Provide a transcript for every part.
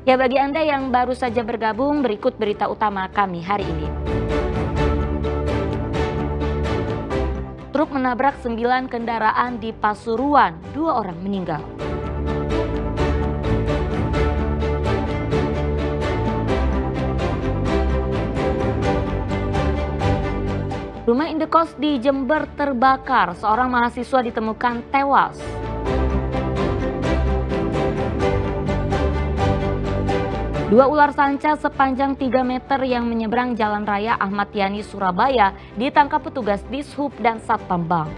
Ya, bagi Anda yang baru saja bergabung, berikut berita utama kami hari ini. Truk menabrak 9 kendaraan di Pasuruan, 2 orang meninggal. Rumah indekos di Jember terbakar, seorang mahasiswa ditemukan tewas. Dua ular sanca sepanjang 3 meter yang menyeberang Jalan Raya Ahmad Yani Surabaya ditangkap petugas Dishub dan Satpam Bank.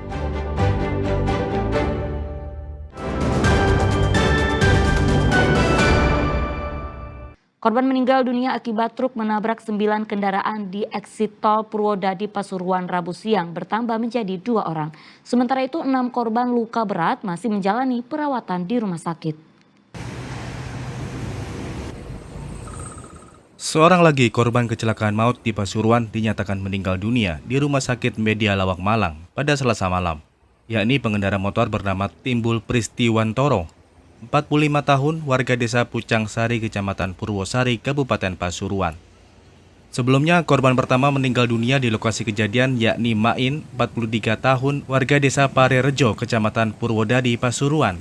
Korban meninggal dunia akibat truk menabrak 9 kendaraan di eksit tol Purwodadi Pasuruan Rabu siang bertambah menjadi 2 orang. Sementara itu 6 korban luka berat masih menjalani perawatan di rumah sakit. Seorang lagi korban kecelakaan maut di Pasuruan dinyatakan meninggal dunia di Rumah Sakit Media Lawak Malang pada Selasa malam, yakni pengendara motor bernama Timbul Pristiwantoro, 45 tahun, warga desa Pucang Sari, Kecamatan Purwosari, Kabupaten Pasuruan. Sebelumnya, korban pertama meninggal dunia di lokasi kejadian yakni Main, 43 tahun, warga desa Parerejo, Kecamatan Purwodadi, Pasuruan.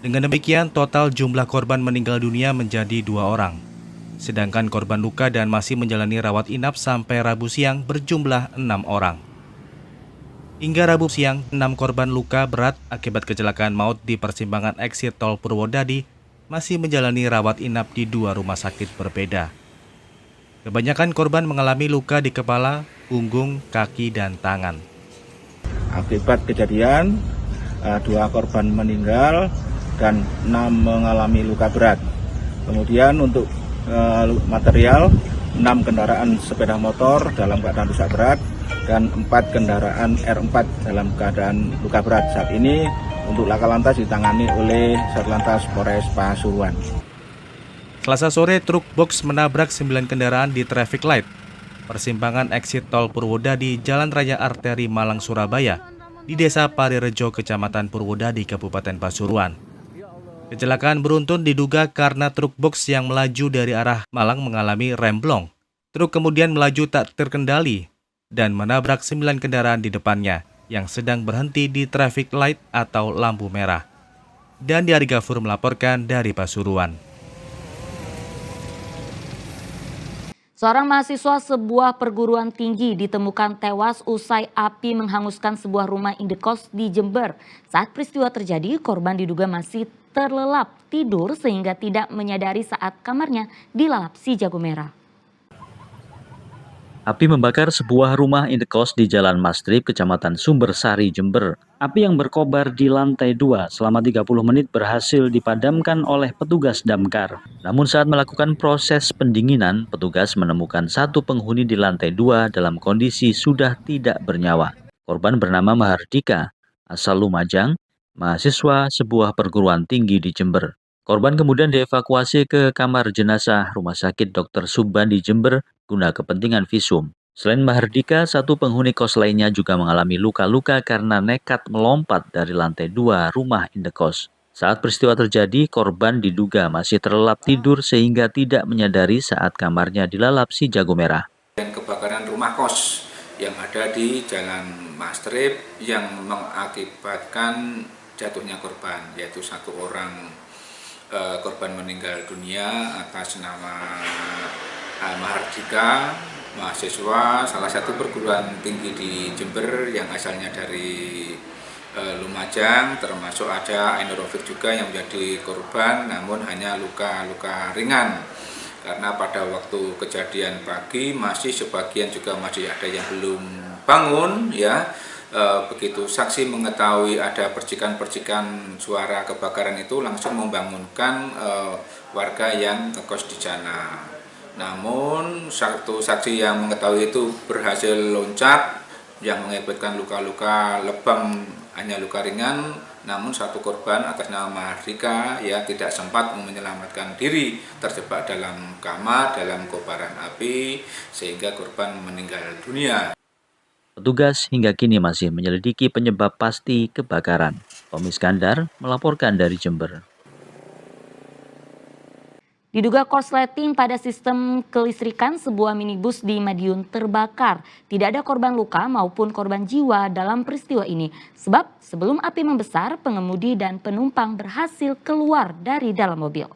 Dengan demikian, total jumlah korban meninggal dunia menjadi 2 orang. Sedangkan korban luka dan masih menjalani rawat inap sampai Rabu siang berjumlah 6 orang. Hingga Rabu siang, 6 korban luka berat akibat kecelakaan maut di persimpangan eksit tol Purwodadi masih menjalani rawat inap di 2 rumah sakit berbeda. Kebanyakan korban mengalami luka di kepala, punggung, kaki, dan tangan. Akibat kejadian, 2 korban meninggal dan 6 mengalami luka berat. Kemudian untuk material, 6 kendaraan sepeda motor dalam keadaan rusak berat dan 4 kendaraan R4 dalam keadaan luka berat. Saat ini untuk laka lantas ditangani oleh Satlantas Polres Pasuruan. Selasa sore, truk box menabrak 9 kendaraan di traffic light persimpangan eksit tol Purwodadi Jalan Raya Arteri Malang Surabaya di Desa Parirejo, Kecamatan Purwodadi, Kabupaten Pasuruan. Kecelakaan beruntun diduga karena truk box yang melaju dari arah Malang mengalami remblong. Truk kemudian melaju tak terkendali dan menabrak 9 kendaraan di depannya yang sedang berhenti di traffic light atau lampu merah. Dan Diari Gafur melaporkan dari Pasuruan. Seorang mahasiswa sebuah perguruan tinggi ditemukan tewas usai api menghanguskan sebuah rumah indekos di Jember. Saat peristiwa terjadi, korban diduga masih terlelap tidur sehingga tidak menyadari saat kamarnya dilalap si jago merah. Api membakar sebuah rumah indekos di Jalan Mastrip, Kecamatan Sumbersari, Jember. Api yang berkobar di lantai 2 selama 30 menit berhasil dipadamkan oleh petugas damkar. Namun saat melakukan proses pendinginan, petugas menemukan satu penghuni di lantai 2 dalam kondisi sudah tidak bernyawa. Korban bernama Mahardika, asal Lumajang, mahasiswa sebuah perguruan tinggi di Jember. Korban kemudian dievakuasi ke kamar jenazah Rumah Sakit Dr. Subandi Jember guna kepentingan visum. Selain Mahardika, satu penghuni kos lainnya juga mengalami luka-luka karena nekat melompat dari lantai 2 rumah indekos. Saat peristiwa terjadi, korban diduga masih terlelap tidur sehingga tidak menyadari saat kamarnya dilalap si jago merah. Dan kebakaran rumah kos yang ada di Jalan Mastrip yang mengakibatkan jatuhnya korban, yaitu satu orang korban meninggal dunia atas nama Mahardika, mahasiswa salah satu perguruan tinggi di Jember yang asalnya dari Lumajang, termasuk ada Ainurofik juga yang menjadi korban, namun hanya luka-luka ringan. Karena pada waktu kejadian pagi masih sebagian juga masih ada yang belum bangun, ya. Begitu saksi mengetahui ada percikan-percikan suara kebakaran itu langsung membangunkan warga yang ngekos di sana. Namun satu saksi yang mengetahui itu berhasil loncat yang mengakibatkan luka-luka lebam, hanya luka ringan. Namun satu korban atas nama Mahardika ya tidak sempat menyelamatkan diri, terjebak dalam kamar dalam kobaran api sehingga korban meninggal dunia. Petugas hingga kini masih menyelidiki penyebab pasti kebakaran. Tommy Iskandar melaporkan dari Jember. Diduga korsleting pada sistem kelistrikan, sebuah minibus di Madiun terbakar. Tidak ada korban luka maupun korban jiwa dalam peristiwa ini. Sebab sebelum api membesar, pengemudi dan penumpang berhasil keluar dari dalam mobil.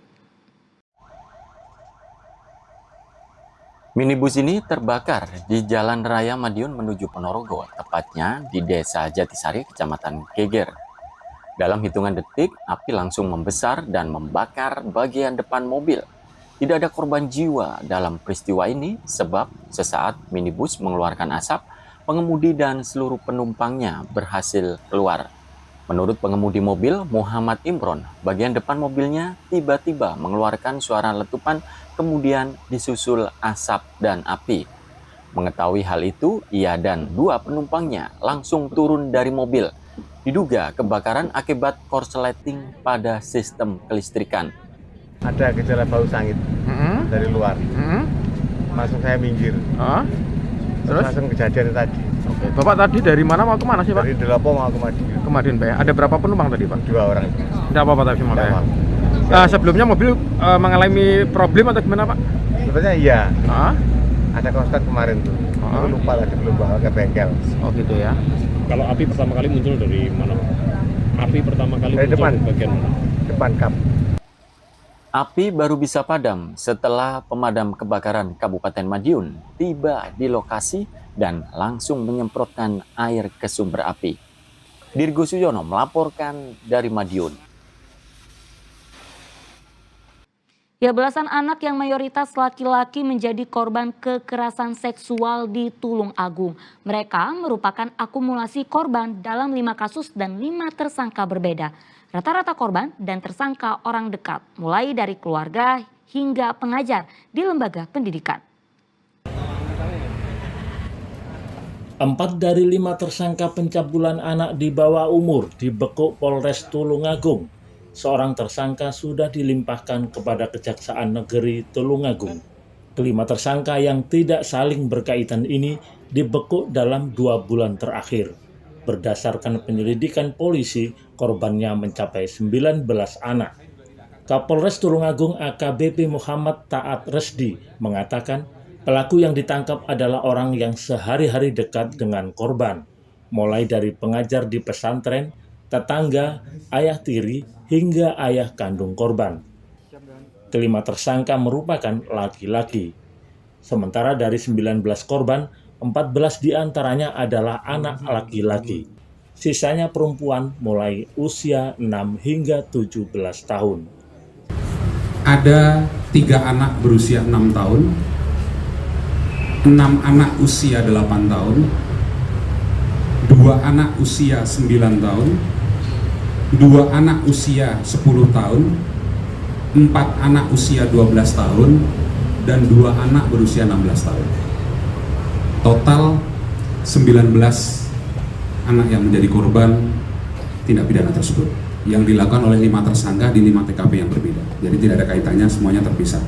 Minibus ini terbakar di Jalan Raya Madiun menuju Ponorogo, tepatnya di Desa Jatisari, Kecamatan Geger. Dalam hitungan detik, api langsung membesar dan membakar bagian depan mobil. Tidak ada korban jiwa dalam peristiwa ini sebab sesaat minibus mengeluarkan asap, pengemudi dan seluruh penumpangnya berhasil keluar. Menurut pengemudi mobil, Muhammad Imron, bagian depan mobilnya tiba-tiba mengeluarkan suara letupan, kemudian disusul asap dan api. Mengetahui hal itu, ia dan dua penumpangnya langsung turun dari mobil. Diduga kebakaran akibat korsleting pada sistem kelistrikan. Ada gejala bau sangit dari luar. Langsung saya minggir. Terus langsung kejadian tadi. Oke, Bapak tadi dari mana mau kemana sih Pak? Dari Delopo mau ke Madiun. Ke Madiun Pak ya? Ada berapa penumpang tadi Pak? 2 orang. Tidak apa-apa tapi Pak ya? Apa. Sebelumnya mobil mengalami problem atau gimana Pak? Sebenarnya iya. Ah? Ada konslet kemarin tuh. Aku lupa tadi belum bawa ke bengkel. Oh gitu ya. Kalau api pertama kali muncul dari mana? Api pertama kali dari muncul depan. di bagian mana? Depan kap. Api baru bisa padam setelah pemadam kebakaran Kabupaten Madiun tiba di lokasi dan langsung menyemprotkan air ke sumber api. Dirgo Suyono melaporkan dari Madiun. Ya, belasan anak yang mayoritas laki-laki menjadi korban kekerasan seksual di Tulung Agung. Mereka merupakan akumulasi korban dalam 5 kasus dan 5 tersangka berbeda. Rata-rata korban dan tersangka orang dekat, mulai dari keluarga hingga pengajar di lembaga pendidikan. 4 dari 5 tersangka pencabulan anak di bawah umur dibekuk Polres Tulungagung. Seorang tersangka sudah dilimpahkan kepada Kejaksaan Negeri Tulungagung. Kelima tersangka yang tidak saling berkaitan ini dibekuk dalam 2 bulan terakhir. Berdasarkan penyelidikan polisi, korbannya mencapai 19 anak. Kapolres Tulungagung AKBP Muhammad Taat Resdi mengatakan pelaku yang ditangkap adalah orang yang sehari-hari dekat dengan korban, mulai dari pengajar di pesantren, tetangga, ayah tiri, hingga ayah kandung korban. Kelima tersangka merupakan laki-laki. Sementara dari 19 korban, 14 diantaranya adalah anak laki-laki. Sisanya perempuan mulai usia 6 hingga 17 tahun. Ada 3 anak berusia 6 tahun, 6 anak usia 8 tahun, 2 anak usia 9 tahun, 2 anak usia 10 tahun, 4 anak usia 12 tahun, dan 2 anak berusia 16 tahun. Total 19 anak yang menjadi korban tindak pidana tersebut yang dilakukan oleh 5 tersangka di 5 TKP yang berbeda. Jadi tidak ada kaitannya, semuanya terpisah.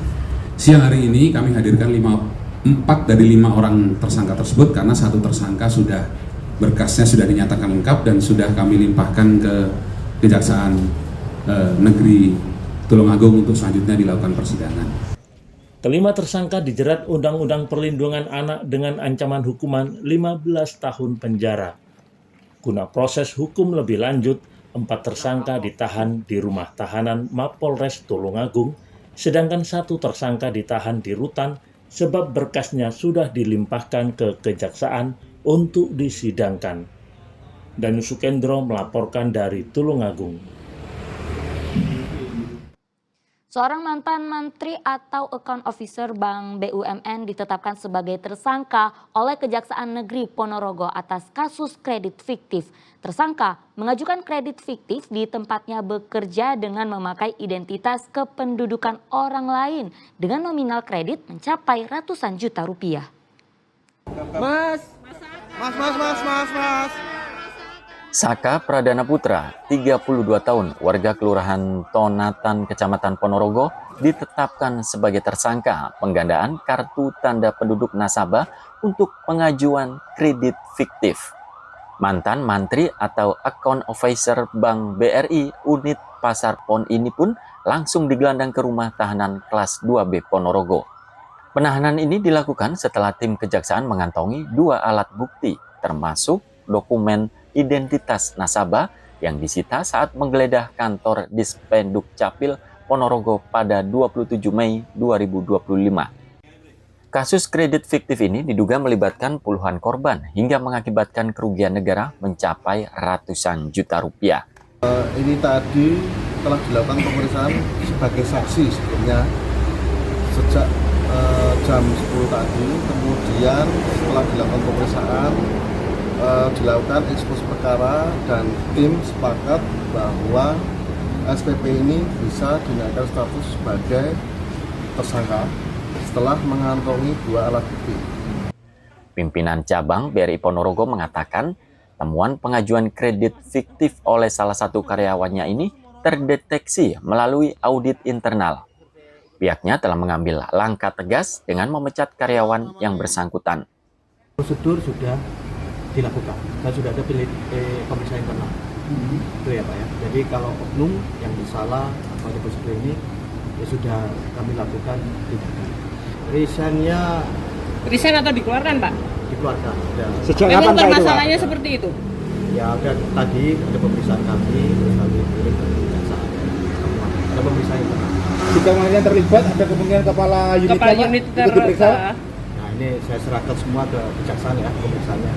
Siang hari ini kami hadirkan 4 dari 5 orang tersangka tersebut karena 1 tersangka sudah berkasnya sudah dinyatakan lengkap dan sudah kami limpahkan ke Kejaksaan Negeri Tulungagung untuk selanjutnya dilakukan persidangan. Kelima tersangka dijerat Undang-Undang Perlindungan Anak dengan ancaman hukuman 15 tahun penjara. Guna proses hukum lebih lanjut, 4 tersangka ditahan di rumah tahanan Mapolres Tulungagung, sedangkan 1 tersangka ditahan di rutan sebab berkasnya sudah dilimpahkan ke Kejaksaan untuk disidangkan. Danu Sukendro melaporkan dari Tulungagung. Seorang mantan menteri atau account officer Bank BUMN ditetapkan sebagai tersangka oleh Kejaksaan Negeri Ponorogo atas kasus kredit fiktif. Tersangka mengajukan kredit fiktif di tempatnya bekerja dengan memakai identitas kependudukan orang lain dengan nominal kredit mencapai ratusan juta rupiah. Mas. Saka Pradana Putra, 32 tahun, warga Kelurahan Tonatan, Kecamatan Ponorogo, ditetapkan sebagai tersangka penggandaan kartu tanda penduduk nasabah untuk pengajuan kredit fiktif. Mantan Mantri atau Account Officer Bank BRI unit Pasar Pon ini pun langsung digelandang ke rumah tahanan kelas 2B Ponorogo. Penahanan ini dilakukan setelah tim kejaksaan mengantongi 2 alat bukti, termasuk dokumen identitas nasabah yang disita saat menggeledah kantor Dispenduk Capil Ponorogo pada 27 Mei 2025. Kasus kredit fiktif ini diduga melibatkan puluhan korban hingga mengakibatkan kerugian negara mencapai ratusan juta rupiah. Ini tadi telah dilakukan pemeriksaan sebagai saksi sebelumnya sejak jam 10 tadi, kemudian setelah dilakukan pemeriksaan dilakukan ekspos perkara dan tim sepakat bahwa SPP ini bisa dinaikkan status sebagai tersangka setelah mengantongi 2 alat bukti. Pimpinan cabang BRI Ponorogo mengatakan temuan pengajuan kredit fiktif oleh salah satu karyawannya ini terdeteksi melalui audit internal. Pihaknya telah mengambil langkah tegas dengan memecat karyawan yang bersangkutan. Prosedur sudah dilakukan dan sudah ada pemeriksaan internal. Itu ya Pak ya. Jadi kalau oknum yang bersalah atau ada prosedur ini ya sudah kami lakukan tindakan. Resign atau dikeluarkan Pak? Dikeluarkan. Ya. Sejak kapan Pak itu? Masalahnya seperti itu? Ya udah tadi ada pemeriksaan kami, terus kami kirim ke kejaksaan. Ada pemeriksaan internal. Jika yang terlibat ada kemungkinan kepala unit itu diperiksa. Nah ini saya serahkan semua ke kejaksaan ya pemeriksaannya.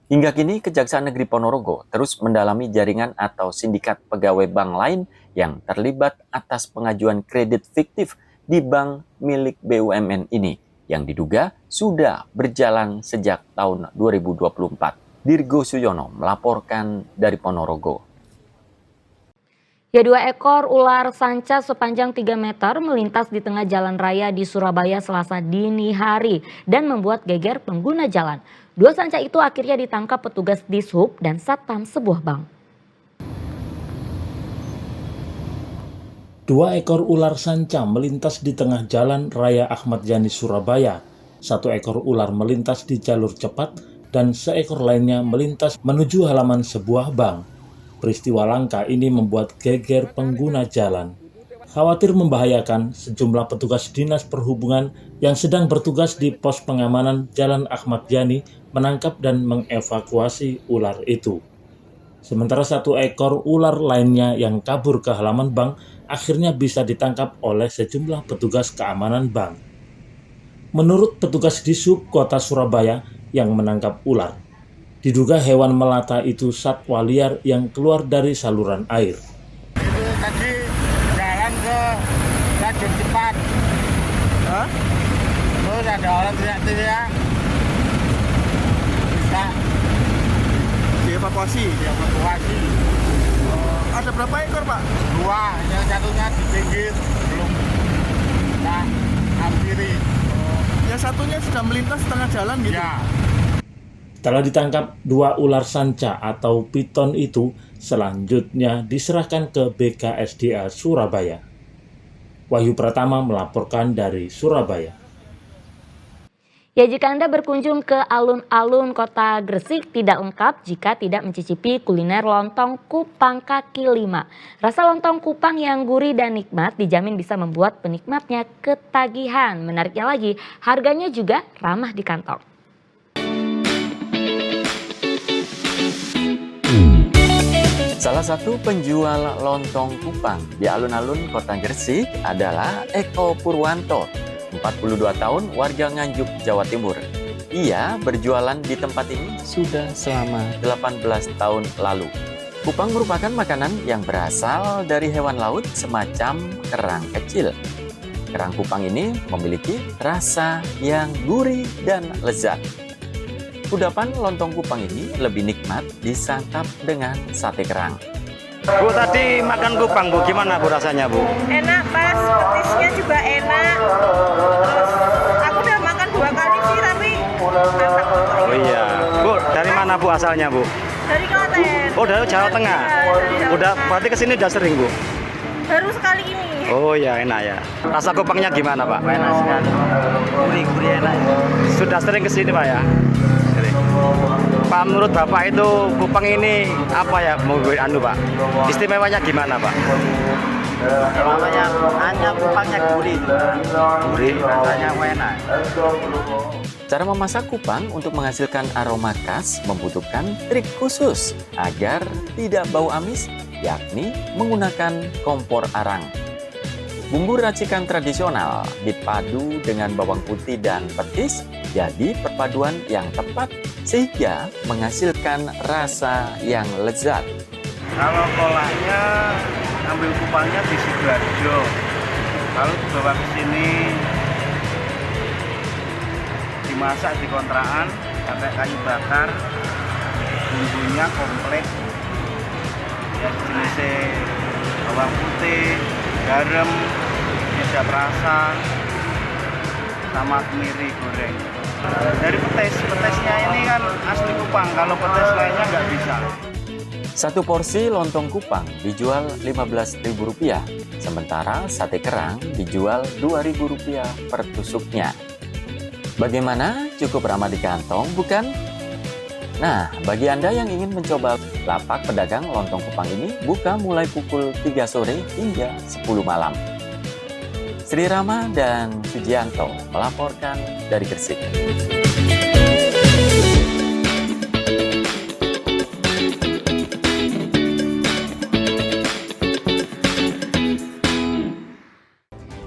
Hingga kini Kejaksaan Negeri Ponorogo terus mendalami jaringan atau sindikat pegawai bank lain yang terlibat atas pengajuan kredit fiktif di bank milik BUMN ini yang diduga sudah berjalan sejak tahun 2024. Dirgo Suyono melaporkan dari Ponorogo. Ya, 2 ekor ular sanca sepanjang 3 meter melintas di tengah jalan raya di Surabaya Selasa dini hari dan membuat geger pengguna jalan. 2 sanca itu akhirnya ditangkap petugas Dishub dan Satpam sebuah bank. 2 ekor ular sanca melintas di tengah jalan raya Ahmad Yani Surabaya. 1 ekor ular melintas di jalur cepat dan seekor lainnya melintas menuju halaman sebuah bank. Peristiwa langka ini membuat geger pengguna jalan. Khawatir membahayakan, sejumlah petugas Dinas Perhubungan yang sedang bertugas di pos pengamanan Jalan Ahmad Yani menangkap dan mengevakuasi ular itu. Sementara 1 ekor ular lainnya yang kabur ke halaman bank akhirnya bisa ditangkap oleh sejumlah petugas keamanan bank. Menurut petugas Dishub Kota Surabaya yang menangkap ular, diduga hewan melata itu satwa liar yang keluar dari saluran air. Itu tadi jalan ke lajur cepat. Terus ada orang teriak-teriak. Bisa dievakuasi. Ada berapa ekor Pak? 2, yang satunya di pinggir belum kita hampiri. Yang satunya sudah melintas tengah jalan gitu? Ya. Setelah ditangkap 2 ular sanca atau piton itu selanjutnya diserahkan ke BKSDA Surabaya. Wahyu Pratama melaporkan dari Surabaya. Ya, jika Anda berkunjung ke alun-alun Kota Gresik tidak lengkap jika tidak mencicipi kuliner lontong kupang kaki 5. Rasa lontong kupang yang gurih dan nikmat dijamin bisa membuat penikmatnya ketagihan. Menariknya lagi, harganya juga ramah di kantong. Salah satu penjual lontong kupang di alun-alun Kota Gresik adalah Eko Purwanto, 42 tahun, warga Nganjuk, Jawa Timur. Ia berjualan di tempat ini sudah selama 18 tahun lalu. Kupang merupakan makanan yang berasal dari hewan laut semacam kerang kecil. Kerang kupang ini memiliki rasa yang gurih dan lezat. Kudapan lontong kupang ini lebih nikmat disantap dengan sate kerang. Bu, tadi makan kupang, Bu. Gimana, Bu, rasanya, Bu? Enak, Pas. Petisnya juga enak. Terus aku udah makan 2 kali sih, tapi mantap. Oh iya. Bu, dari mana, Bu, asalnya, Bu? Dari Klaten. Oh, dari Jawa Tengah. Udah, berarti kesini udah sering, Bu? Baru sekali ini. Oh iya, enak ya. Rasa kupangnya gimana, Pak? Enak sekali. Gurih-gurih enak. Sudah sering kesini, Pak ya? boleh. Pak, menurut Bapak itu kupang ini apa ya, Pak? Istimewanya gimana, Pak? Namanya hanya kupangnya gurih. Gurih, rasanya enak. Cara memasak kupang untuk menghasilkan aroma khas membutuhkan trik khusus agar tidak bau amis, yakni menggunakan kompor arang. Bumbu racikan tradisional dipadu dengan bawang putih dan petis, jadi perpaduan yang tepat sehingga menghasilkan rasa yang lezat. Kalau kolaknya ambil kupangnya di Sidoarjo, lalu dibawa ke sini dimasak di kontrakan pakai kayu bakar, bumbunya komplit ya, jenisnya bawang putih, garam, kecap rasa, sama kemiri goreng. Dari petesnya ini kan asli Kupang, kalau petes lainnya nggak bisa. Satu porsi lontong kupang dijual Rp15.000, sementara sate kerang dijual Rp2.000 per tusuknya. Bagaimana? Cukup ramah di kantong, bukan? Nah, bagi Anda yang ingin mencoba, lapak pedagang lontong kupang ini buka mulai pukul 3 sore hingga 10 malam. Sri Rama dan Sujianto melaporkan dari Gresik.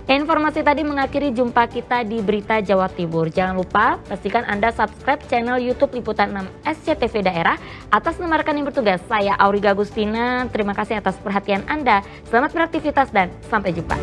Informasi tadi mengakhiri jumpa kita di Berita Jawa Timur. Jangan lupa pastikan Anda subscribe channel YouTube Liputan 6 SCTV Daerah. Atas nama rekan yang bertugas, saya Auriga Agustina. Terima kasih atas perhatian Anda. Selamat beraktivitas dan sampai jumpa.